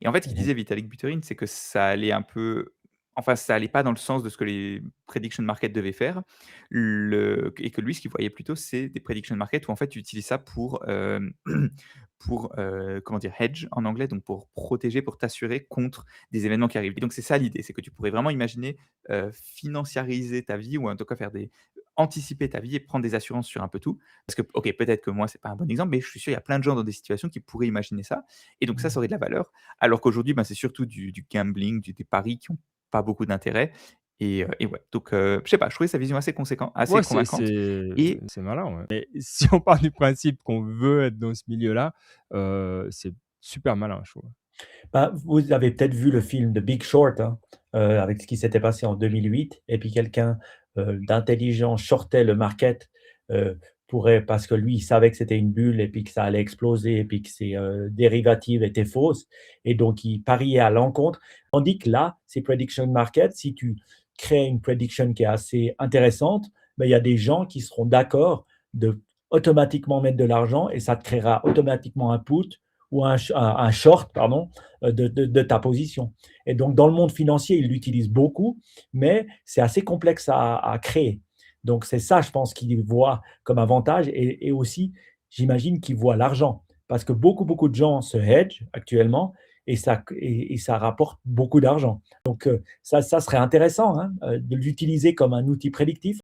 Et en fait, ce qu'il Mmh mh. disait Vitalik Buterin, c'est que ça allait un peu enfin, ça allait pas dans le sens de ce que les prediction market devaient faire. Et que lui, ce qu'il voyait plutôt, c'est des prediction market où en fait, tu utilises ça pour, pour, comment dire? Hedge en anglais, donc pour protéger, pour t'assurer contre des événements qui arrivent. Et donc c'est ça l'idée, c'est que tu pourrais vraiment imaginer, financiariser ta vie ou en tout cas faire des anticiper ta vie et prendre des assurances sur un peu tout. Parce que, OK, peut-être que moi, c'est pas un bon exemple, mais je suis sûr, il y a plein de gens dans des situations qui pourraient imaginer ça et donc ça Mmh. aurait de la valeur. Alors qu'aujourd'hui, ben, c'est surtout du gambling, des paris qui ont pas beaucoup d'intérêt et ouais, donc je sais pas, je trouvais sa vision assez conséquent assez Ouais, c'est convaincante c'est et c'est malin, ouais. Mais si on part du principe qu'on veut être dans ce milieu-là, c'est super malin, je trouve. Bah, vous avez peut-être vu le film The Big Short, hein, avec ce qui s'était passé en 2008 et puis quelqu'un, d'intelligent shortait le market, parce que lui, il savait que c'était une bulle et puis que ça allait exploser et puis que ces, dérivatives étaient fausses et donc il pariait à l'encontre. Tandis que là, ces prediction market, si tu crées une prediction qui est assez intéressante, ben il y a des gens qui seront d'accord de automatiquement mettre de l'argent et ça te créera automatiquement un put ou un short, pardon, de ta position. Et donc, dans le monde financier, ils l'utilisent beaucoup, mais c'est assez complexe à créer. Donc, c'est ça, je pense, qu'ils voient comme avantage et aussi, j'imagine qu'ils voient l'argent. Parce que beaucoup, beaucoup de gens se hedge actuellement et ça rapporte beaucoup d'argent. Donc, ça serait intéressant hein, de l'utiliser comme un outil prédictif.